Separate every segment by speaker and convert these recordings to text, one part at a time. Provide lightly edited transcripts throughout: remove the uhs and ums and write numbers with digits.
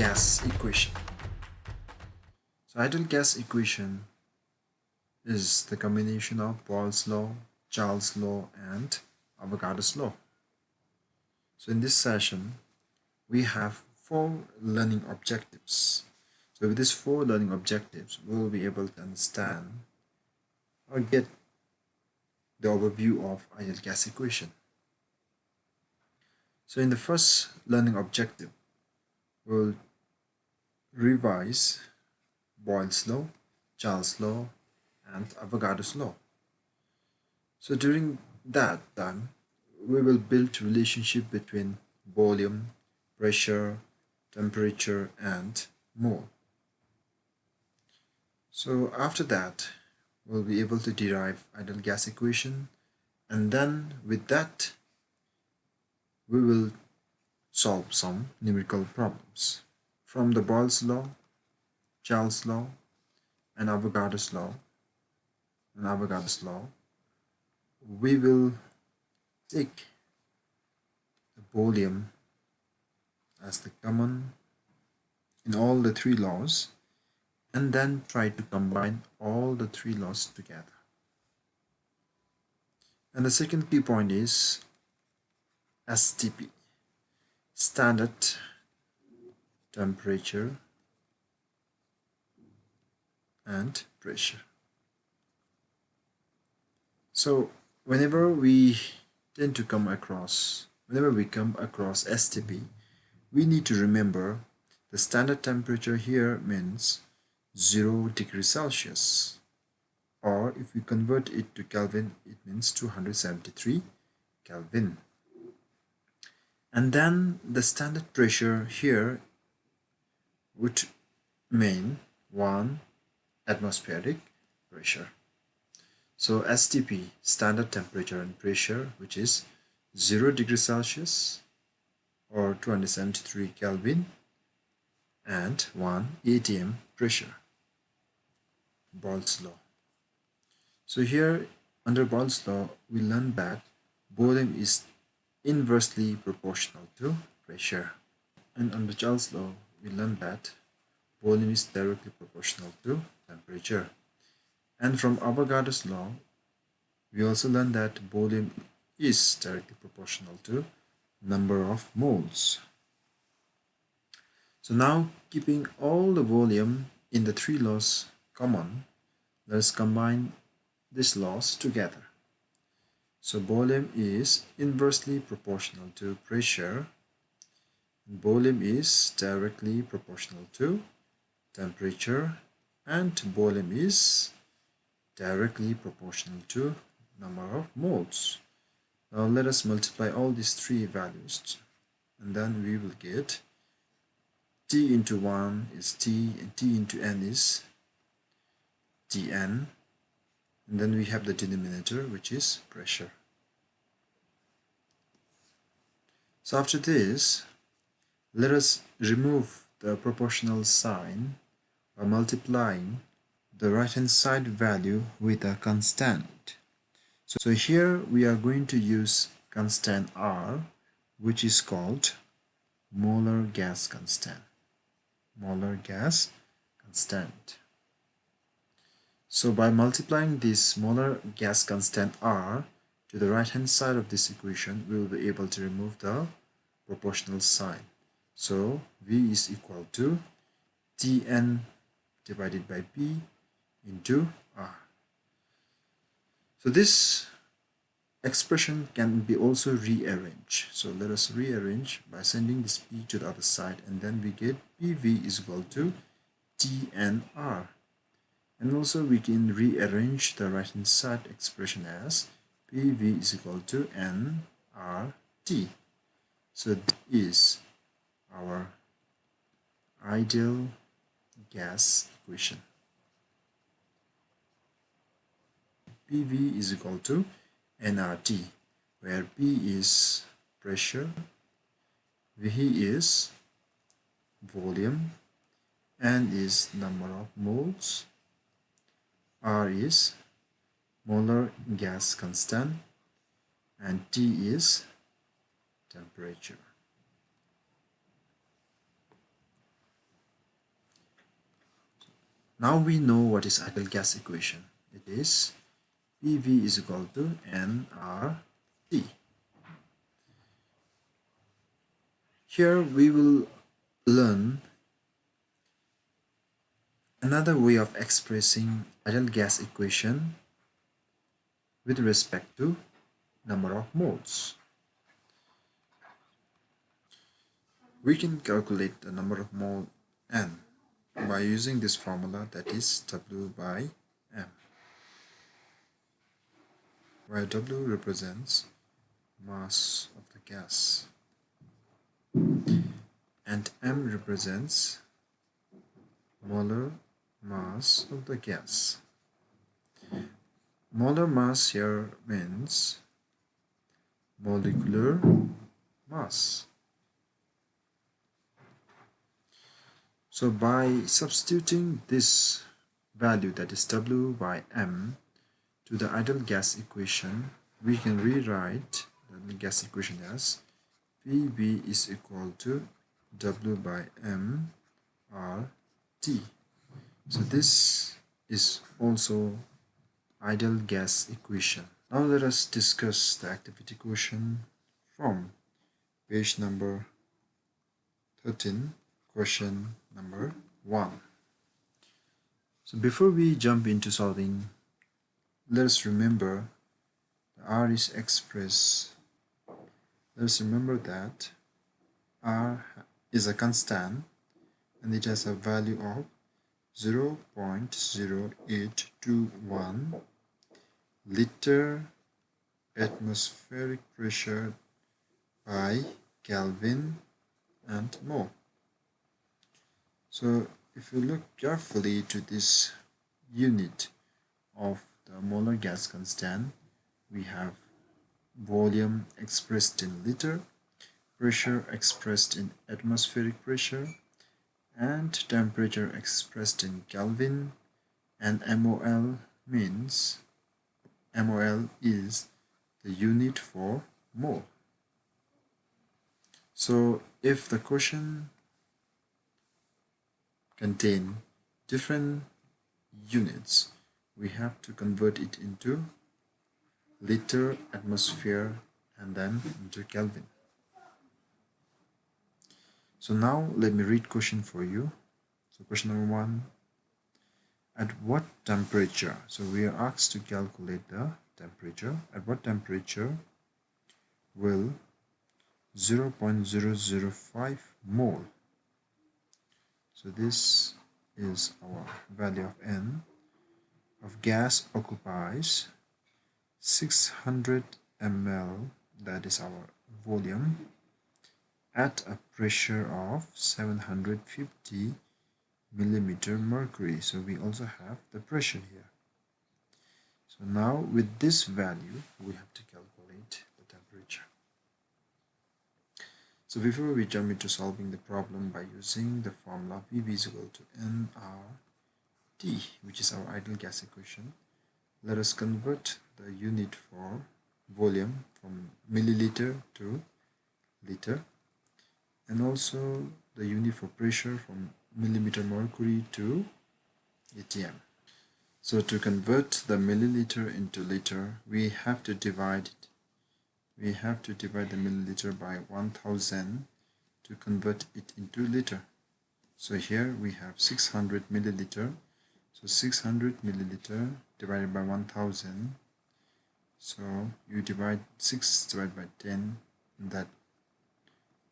Speaker 1: gas equation. So ideal gas equation is the combination of Boyle's law, Charles' law, and Avogadro's law. So in this session, we have 4 learning objectives. So with these 4 learning objectives, we will be able to understand or get the overview of ideal gas equation. So in the first learning objective, we'll revise Boyle's law, Charles' law, and Avogadro's law. So during that time, we will build relationship between volume, pressure, temperature, and mole. So after that, we'll be able to derive ideal gas equation, and then with that, we will solve some numerical problems. From the Boyle's law, Charles' law, and Avogadro's law, we will take the volume as the common in all the 3 laws, and then try to combine all the 3 laws together. And the second key point is STP, standard temperature and pressure. So whenever we come across STP, we need to remember the standard temperature here means 0 degrees Celsius, or if we convert it to Kelvin, it means 273 Kelvin. And then the standard pressure here would mean 1 atmospheric pressure. So STP, standard temperature and pressure, which is 0 degrees Celsius or 273 Kelvin, and 1 atm pressure. Boyle's law. So here under Boyle's law, we learn that volume is inversely proportional to pressure, and under Charles' law, we learn that volume is directly proportional to temperature. And from Avogadro's law, we also learn that volume is directly proportional to number of moles. So now, keeping all the volume in the 3 laws common, let us combine these laws together. So volume is inversely proportional to pressure, and volume is directly proportional to temperature, and volume is directly proportional to number of moles. Now let us multiply all these 3 values, and then we will get T into 1 is T, and T into N is Tn, and then we have the denominator, which is pressure. So after this, let us remove the proportional sign by multiplying the right hand side value with a constant. So here we are going to use constant R, which is called molar gas constant. Molar gas constant. So by multiplying this molar gas constant R to the right hand side of this equation, we will be able to remove the proportional sign. So V is equal to Tn divided by P into R. So this expression can be also rearranged. So let us rearrange by sending this P to the other side, and then we get PV is equal to TnR. And also we can rearrange the right hand side expression as PV is equal to nRT. So that is our ideal gas equation. PV is equal to nRT, where P is pressure, V is volume, N is number of moles, R is molar gas constant, and T is temperature. Now we know what is ideal gas equation. It is PV is equal to nRT. Here we will learn another way of expressing ideal gas equation with respect to number of moles. We can calculate the number of mole N by using this formula, that is W by M, where W represents mass of the gas and M represents molar mass of the gas. Molar mass here means molecular mass. So by substituting this value, that is W by M, to the ideal gas equation, we can rewrite the gas equation as PV is equal to W by M RT. So this is also ideal gas equation. Now let us discuss the activity question from page number 13, question number 1. So before we jump into solving, let us remember the R is expressed. Let us remember that R is a constant and it has a value of 0.0821 liter atmospheric pressure by Kelvin and mole. So if you look carefully to this unit of the molar gas constant, we have volume expressed in liter, pressure expressed in atmospheric pressure, and temperature expressed in Kelvin, and MOL means MOL is the unit for mole. So if the question contain different units, we have to convert it into liter, atmosphere, and then into Kelvin. So now let me read question for you. So question number 1, at what temperature, so we are asked to calculate the temperature, at what temperature will 0.005 mole, so this is our value of N, of gas occupies 600 ml, that is our volume, at a pressure of 750 millimeter mercury. So we also have the pressure here. So now with this value we have to calculate the temperature. So before we jump into solving the problem by using the formula PV is equal to nRT, which is our ideal gas equation, let us convert the unit for volume from milliliter to liter, and also the unit for pressure from millimeter mercury to atm. So to convert the milliliter into liter, we have to divide it. We have to divide the milliliter by 1000 to convert it into liter. So here we have 600 milliliter. So 600 milliliter divided by 1000. So you divide 6 divided by 10, and that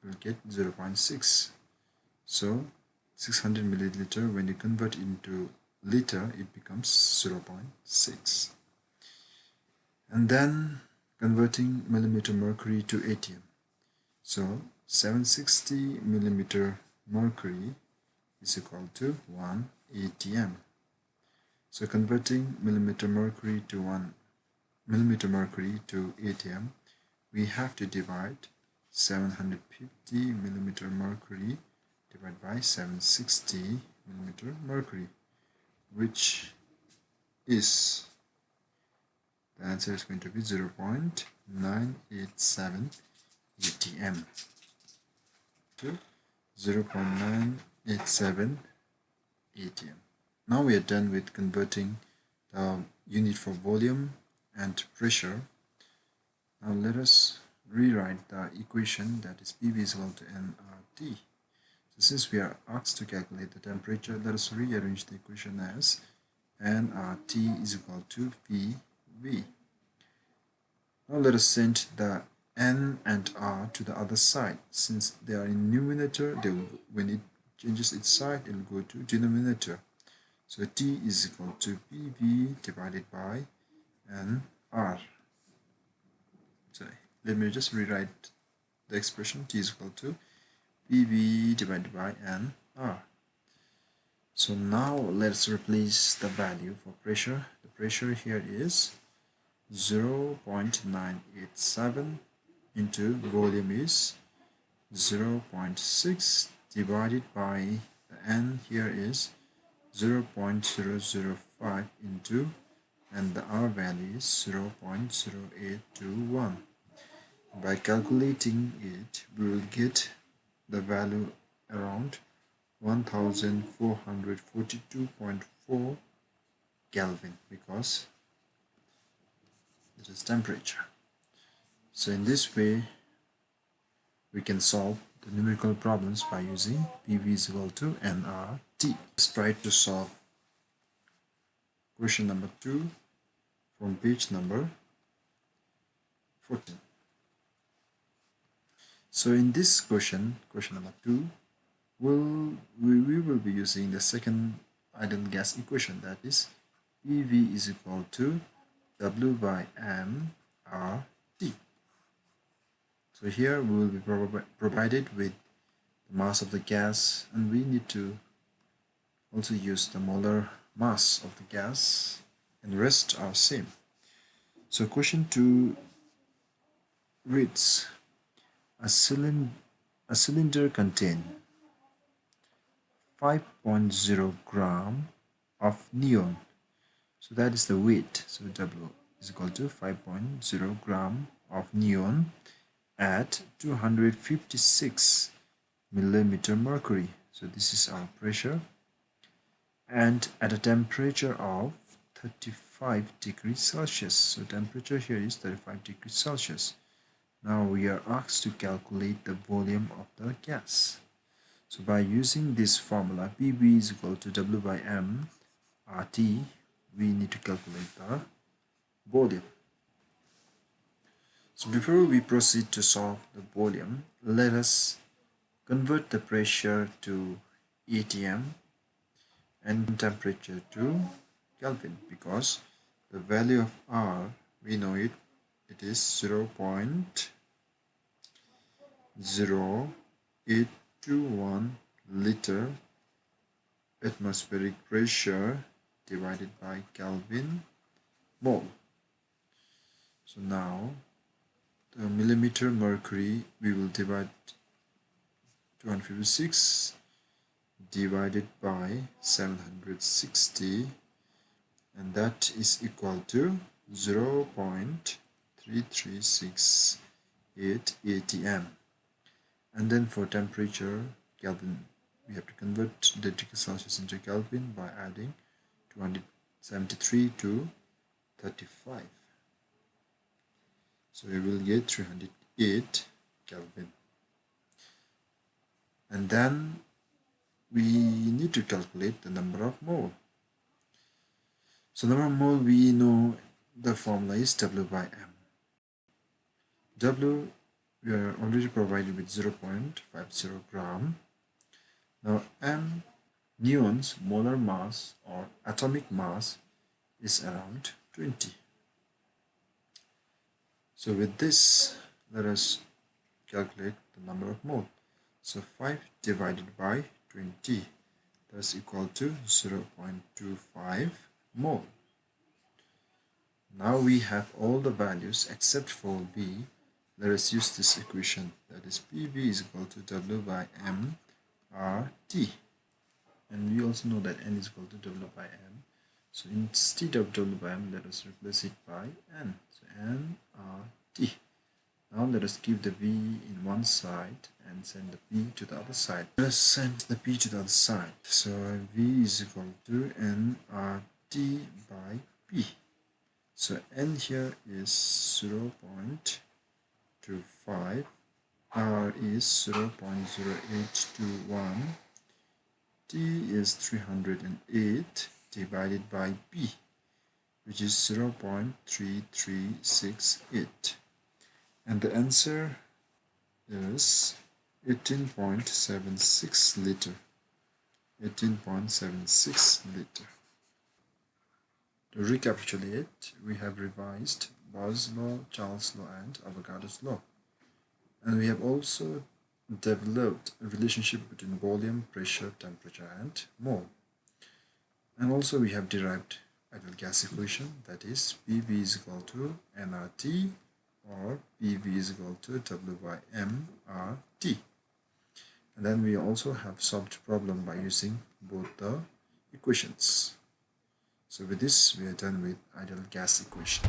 Speaker 1: will get 0.6. So 600 milliliter, when you convert into liter, it becomes 0.6. And then converting millimeter mercury to atm. So 760 millimeter mercury is equal to 1 atm. So converting millimeter mercury to atm, we have to divide 750 millimeter mercury divided by 760 millimeter mercury, which is, the answer is going to be 0.987 atm to 0.987 atm. now we are done with converting the unit for volume and pressure. Now let us rewrite the equation, that is PV is equal to nRT. So since we are asked to calculate the temperature, let us rearrange the equation as nRT is equal to PV. Now let us send the N and R to the other side. Since they are in numerator, when it changes its side, it will go to denominator. So T is equal to PV divided by NR. So let me just rewrite the expression. T is equal to PV divided by NR. So now let's replace the value for pressure. The pressure here is 0.987 into volume is 0.6 divided by the N here is 0.005 into, and the R value is 0.0821. By calculating it, we will get the value around 1442.4 Kelvin, because it is temperature. So in this way, we can solve the numerical problems by using PV is equal to nRT. Let's try to solve question number 2 from page number 14. So in this question number 2, we will be using the second ideal gas equation, that is PV is equal to W by M RT. So here we will be provided with the mass of the gas, and we need to also use the molar mass of the gas, and the rest are same. So question 2 reads, a cylinder contains 5.0 gram of neon. So that is the weight. So W is equal to 5.0 gram of neon at 256 millimeter mercury. So this is our pressure, and at a temperature of 35 degrees Celsius. So temperature here is 35 degrees Celsius. Now we are asked to calculate the volume of the gas. So by using this formula, PV is equal to W by M RT, we need to calculate the volume. So before we proceed to solve the volume, let us convert the pressure to atm and temperature to Kelvin, because the value of R, we know it is 0.0821 liter atmospheric pressure divided by Kelvin mole. So now the millimeter mercury, we will divide 256 divided by 760, and that is equal to 0.3368 atm. And then for temperature, Kelvin, we have to convert the degree Celsius into Kelvin by adding 273 to 35. So we will get 308 Kelvin. And then we need to calculate the number of mole. So number of mole, we know the formula is W by M. W, we are already provided with 0.50 gram. Now M, neon's molar mass or atomic mass, is around 20. So with this, let us calculate the number of mole. So 5 divided by 20, that's equal to 0.25 mole. Now we have all the values except for V. Let us use this equation, that is PV is equal to W by M RT. And we also know that N is equal to W by M. So instead of W by M, let us replace it by N. So N RT. Now let us keep the V in one side and send the P to the other side. Let us send the P to the other side. So V is equal to nRT by P. So N here is 0.25, R is 0.0821, T is 308 divided by P, which is 0.3368. And the answer is 18.76 liter. 18.76 liter. To recapitulate, we have revised Boyle's law, Charles' law, and Avogadro's law. And we have also developed a relationship between volume, pressure, temperature, and mole. And also we have derived ideal gas equation, that is PV is equal to nRT or PV is equal to W by mRT. And then we also have solved problem by using both the equations. So with this, we are done with ideal gas equation.